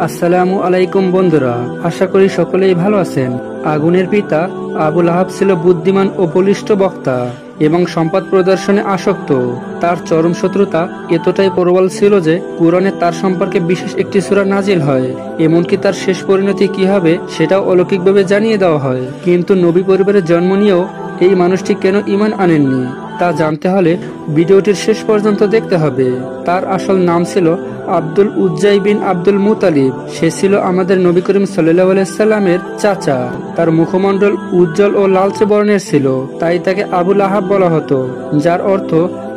আসসালামু আলাইকুম বন্ধুরা, আশা করি সকলেই ভালো আছেন। আগুনের পিতা আবু লাহাব ছিল বুদ্ধিমান ও বলিষ্ঠ বক্তা এবং সম্পদ প্রদর্শনে আসক্ত। তার চরম শত্রুতা এতটাই প্রবল ছিল যে কুরআনে তার সম্পর্কে বিশেষ একটি সূরা নাজিল হয়। এমনকি তার শেষ পরিণতি কি হবে সেটাও অলৌকিকভাবে জানিয়ে দেওয়া হয়। কিন্তু নবী পরিবারের জন্ম নিয়েও এই মানুষটি কেন ঈমান আনেননি তা জানতে হলে ভিডিওটির শেষ পর্যন্ত দেখতে হবে। তার আসল নাম ছিল আব্দুল উজ্জাই বিন আব্দুল মুতালিব। সে ছিল আমাদের নবী করিম সাল্লাল্লাহু আলাইহি সাল্লামের চাচা। তার মুখমণ্ডল উজ্জ্বল ও লালচে বর্ণের ছিল, তাই তাকে আবু লাহাব বলা হতো, যার অর্থ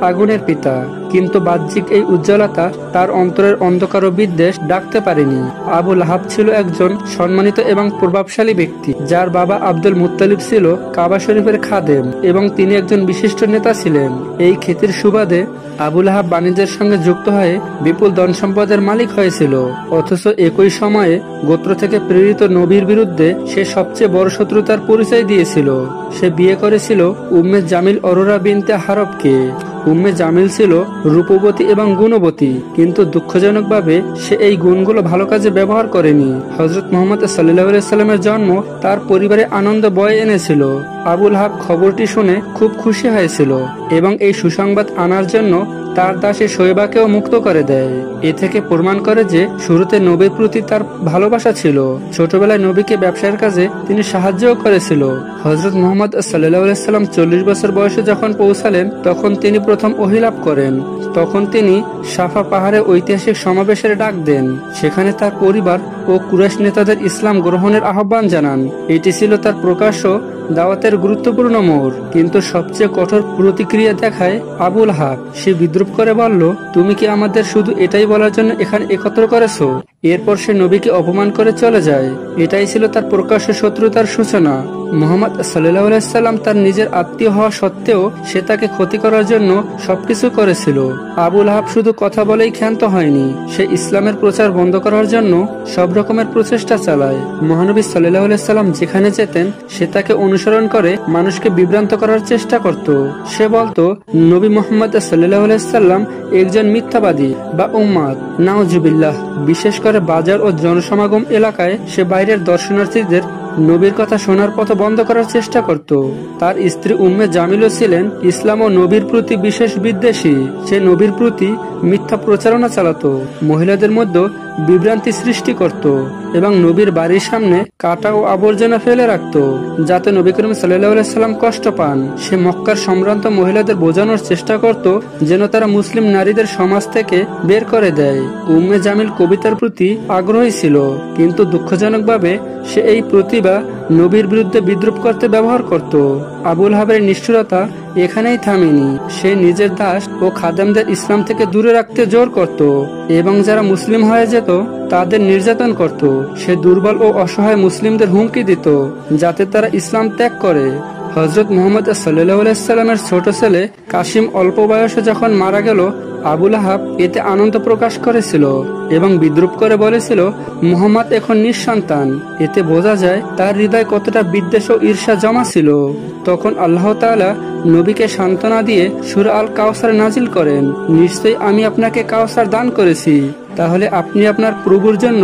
আগুনের পিতা। কিন্তু বাহ্যিক এই উজ্জ্বলতা তার অন্তরের অন্ধকার ও বিদ্বেষ ডাকতে পারেনি। আবু লাহাব ছিল একজন সম্মানিত এবং প্রভাবশালী ব্যক্তি, যার বাবা আব্দুল মুত্তালিব ছিল কাবা শরীফের খাদেম এবং তিনি একজন বিশিষ্ট নেতা ছিলেন। এই খ্যাতির সুবাদে আবু লাহাব বাণিজ্যের সঙ্গে যুক্ত হয়ে বিপুল ধন সম্পদের মালিক হয়েছিল। অথচ একই সময়ে গোত্র থেকে প্রেরিত নবীর বিরুদ্ধে সে সবচেয়ে বড় শত্রুতার পরিচয় দিয়েছিল। সে বিয়ে করেছিল উম্মে জামিল অরোরা বিনতে হারবকে। উম্মে জামিল ছিল রূপবতী এবং গুণবতী, কিন্তু দুঃখজনকভাবে সে এই গুণগুলো ভালো কাজে ব্যবহার করেনি। হযরত মুহাম্মদ সাল্লাল্লাহু আলাইহি সাল্লামের জন্ম তার পরিবারে আনন্দ বয়ে এনেছিল। আবু লাহাব খবরটি শুনে খুব খুশি হয়েছিল এবং এই সুসংবাদ আনার জন্য তার দাসী শোয়েবাকেও মুক্ত করে দেয়। এ থেকে প্রমাণ করে যে শুরুতে নবীর প্রতি তার ভালোবাসা ছিল। ছোটবেলায় নবীকে ব্যবসার কাজে তিনি সাহায্যও করেছিল। হযরত মুহাম্মদ সাল্লাল্লাহু আলাইহি সাল্লাম 40 বছর বয়সে যখন পৌঁছালেন তখন তিনি প্রথম ওহী লাভ করেন। তখন তিনি সাফা পাহাড়ে ঐতিহাসিক সমাবেশের ডাক দেন। সেখানে তার পরিবার ও কুরাইশ নেতাদের ইসলাম গ্রহণের আহ্বান জানান। এটি ছিল তার প্রকাশ্য দাওয়াতের গুরুত্বপূর্ণ মোড়। কিন্তু সবচেয়ে কঠোর প্রতিক্রিয়া দেখায় আবু লাহাব। সে বিদ্রুপ করে বলল, তুমি কি আমাদের শুধু এটাই বলার জন্য এখানে একত্র করেছো? এরপর সে নবীকে অপমান করে চলে যায়। এটাই ছিল তার প্রকাশ্য শত্রুতার সূচনা। মুহাম্মদ সাল্লাল্লাহু আলাইহি সাল্লাম তার নিজের আত্মীয় হওয়া সত্ত্বেও সে তাকে ক্ষতি করার জন্য সবকিছু করেছিল। আবু লাহাব শুধু কথা বলেই ক্ষান্ত হয়নি, সে ইসলামের প্রচার বন্ধ করার জন্য সব রকমের প্রচেষ্টা চালায়। মহানবী সাল্লাল্লাহু আলাইহি সাল্লাম যেখানে যেতেন সে তাকে অনুসরণ করে মানুষকে বিভ্রান্ত করার চেষ্টা করত। সে বলতো, নবী মুহাম্মদ সাল্লাল্লাহু আলাইহি সাল্লাম একজন মিথ্যাবাদী বা উম্মাদ। নাউজুবিল্লাহ। বিশেষ করে বাজার ও জনসমাগম এলাকায় সে বাইরের দর্শনার্থীদের নবীর কথা শোনার পথ বন্ধ করার চেষ্টা করত। তার স্ত্রী উম্মে জামিলও ছিলেন ইসলাম ও নবীর প্রতি বিশেষ বিদ্বেষী। সে নবীর প্রতি মিথ্যা প্রচারণা চালাতো, মহিলাদের মধ্যে বিভ্রান্তি সৃষ্টি করত এবং নবীর বাড়ির সামনে কাটা ও আবর্জনা ফেলে রাখত, যাতে নবী করিম সাল্লাল্লাহু আলাইহি সাল্লাম কষ্ট পান। সে মক্কার সম্ভ্রান্ত মহিলাদের বোঝানোর চেষ্টা করত যেন তারা মুসলিম নারীদের সমাজ থেকে বের করে দেয়। উম্মে জামিল কবিতার প্রতি আগ্রহী ছিল, কিন্তু দুঃখজনকভাবে সে এই প্রতিভা নবীর বিরুদ্ধে বিদ্রুপ করতে ব্যবহার করত। আবু লাহাবের নিষ্ঠুরতা এখানেই থামেনি। সে নিজের দাস ও খাদেমদের ইসলাম থেকে দূরে রাখতে জোর করত এবং যারা মুসলিম হয়ে যেত তাদের নির্যাতন করত। সে দুর্বল ও অসহায় মুসলিমদের হুমকি দিত যাতে তারা ইসলাম ত্যাগ করে। হযরত মুহাম্মদ সাল্লাল্লাহু আলাইহি সাল্লামের ছোট ছেলে কাসিম অল্প বয়সে যখন মারা গেল, আবু লাহাব এতে আনন্দ প্রকাশ করেছিল এবং বিদ্রুপ করে বলেছিল, মুহাম্মদ এখন নিঃসন্তান। এতে বোঝা যায় তার হৃদয় কতটা বিদ্বেষ ও ঈর্ষা জমা ছিল। তখন আল্লাহ তাআলা নবীকে সান্ত্বনা দিয়ে সূরা আল কাউসার নাজিল করেন, নিশ্চয়ই আমি আপনাকে কাউসার দান করেছি, তাহলে আপনি আপনার প্রভুর জন্য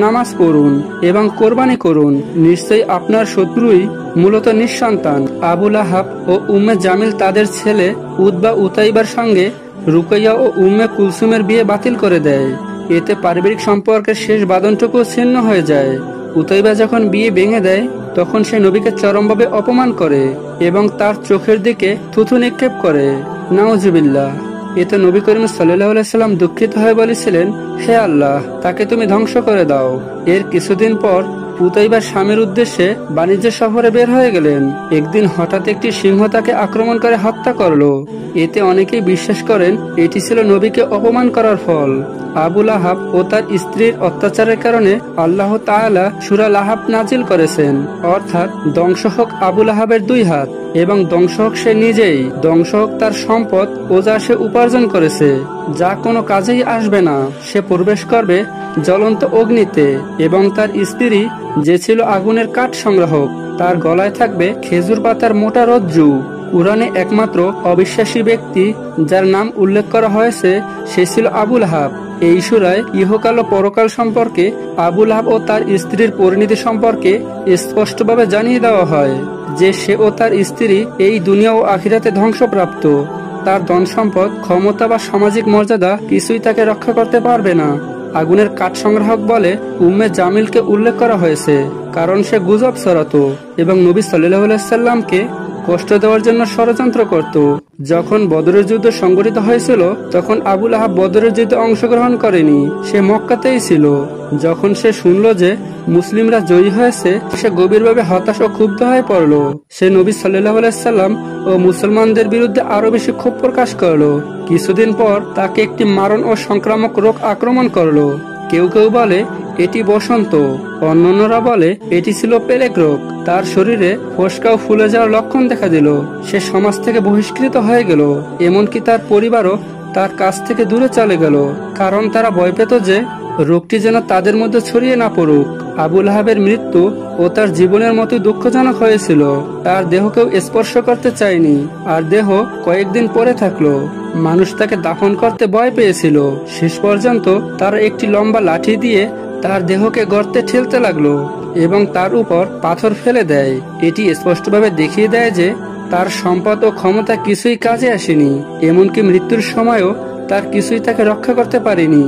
নামাজ পড়ুন এবং কোরবানি করুন। নিশ্চয়ই আপনার শত্রুই মূলত নিঃসন্তান। আবু লাহাব ও উম্মে জামিল তাদের ছেলে উতবা উতাইবার সঙ্গে রুকাইয়া ও উম্মে কুলসুমের বিয়ে বাতিল করে দেয়। এতে পারিবারিক সম্পর্কের শেষ বাঁধনটুকু ছিন্ন হয়ে যায়। উতাইবা যখন বিয়ে ভেঙে দেয় তখন সে নবীকে চরমভাবে অপমান করে এবং তার চোখের দিকে থুথু নিক্ষেপ করে। নাউজুবিল্লাহ। এতে নবী করিম সাল্লাল্লাহু আলাইহি সাল্লাম দুঃখিত হয়ে বলেছিলেন, হে আল্লাহ, তাকে তুমি ধ্বংস করে দাও। এর কিছুদিন পর উতাইবা স্বামীর উদ্দেশ্যে বাণিজ্য সফরে বের হয়ে গেলেন। একদিন হঠাৎ একটি সিংহ তাকে আক্রমণ করে হত্যা করলো। এতে অনেকেই বিশ্বাস করেন এটি ছিল নবীকে অপমান করার ফল। আবু লাহাব ও তার স্ত্রীর অত্যাচারের কারণে আল্লাহ তাআলা সূরা লাহাব নাজিল করেছেন, অর্থাৎ ধ্বংস হোক আবু লাহাবের 2 হাত এবং ধ্বংস হোক সে নিজেই, ধ্বংস হোক তার সম্পদ ও যা সে উপার্জন করেছে, যা কোনো কাজেই আসবে না। সে প্রবেশ করবে জ্বলন্ত অগ্নিতে এবং তার স্ত্রী, যে ছিল আগুনের কাঠ সংগ্রাহক, তার গলায় থাকবে খেজুর পাতার মোটা রজ্জু। কুরআনে একমাত্র অবিশ্বাসী ব্যক্তি যার নাম উল্লেখ করা হয়েছে সে ছিল আবু লাহাব। এই সূরায় ইহকাল ও পরকাল সম্পর্কে আবু লাহাব ও তার স্ত্রীর পরিণতি সম্পর্কে স্পষ্টভাবে জানিয়ে দেওয়া হয় যে সে ও তার স্ত্রী এই দুনিয়া ও আখিরাতে ধ্বংসপ্রাপ্ত। তার ধন সম্পদ, ক্ষমতা বা সামাজিক মর্যাদা কিছুই তাকে রক্ষা করতে পারবে না। আগুনের কাঠ সংগ্রাহক বলে উম্মে জামিলকে উল্লেখ করা হয়েছে কারণ সে গুজব ছড়াতো এবং নবী সাল্লাল্লাহু আলাইহি সাল্লামকে কষ্ট দেওয়ার জন্য ষড়যন্ত্র করত। যখন বদরের যুদ্ধ সংঘটিত হয়েছিল তখন আবু লাহাব বদরের যুদ্ধে অংশগ্রহণ করেনি, সে মক্কাতেই ছিল। যখন সে শুনল যে মুসলিমরা জয়ী হয়েছে সে গভীরভাবে হতাশ ও ক্ষুব্ধ হয়ে পড়ল। সে নবী সাল্লাল্লাহু আলাইহি সাল্লাম ও মুসলমানদের বিরুদ্ধে আরো বেশি ক্ষোভ প্রকাশ করলো। কিছুদিন পর তাকে একটি মারণ ও সংক্রামক রোগ আক্রমণ করলো। কেউ কেউ বলে এটি বসন্ত, অন্যান্যরা বলে এটি ছিল পেলেগ রোগ। তার শরীরে ফোসকা ও ফুলে যাওয়ার লক্ষণ দেখা দিল। সে সমাজ থেকে বহিষ্কৃত হয়ে গেল, এমনকি তার পরিবারও তার কাছ থেকে দূরে চলে গেল, কারণ তারা ভয় পেত যে রোগটি যেন তাদের মধ্যে ছড়িয়ে না পড়ুক। আবু লাহাবের মৃত্যু ও তার জীবনের মতোই দুঃখজনক হয়েছিল। তার দেহ কেউ স্পর্শ করতে চায়নি, আর দেহ কয়েকদিন পরে থাকলো। মানুষ তাকে দাফন করতে ভয় পেয়েছিল। শেষ পর্যন্ত তারা একটি লম্বা লাঠি দিয়ে তার দেহকে গর্তে ঠেলতে লাগলো এবং তার উপর পাথর ফেলে দেয়। এটি স্পষ্টভাবে দেখিয়ে দেয় যে তার সম্পদ ও ক্ষমতা কিছুই কাজে আসেনি, এমনকি মৃত্যুর সময়ও তার কিছুই তাকে রক্ষা করতে পারেনি।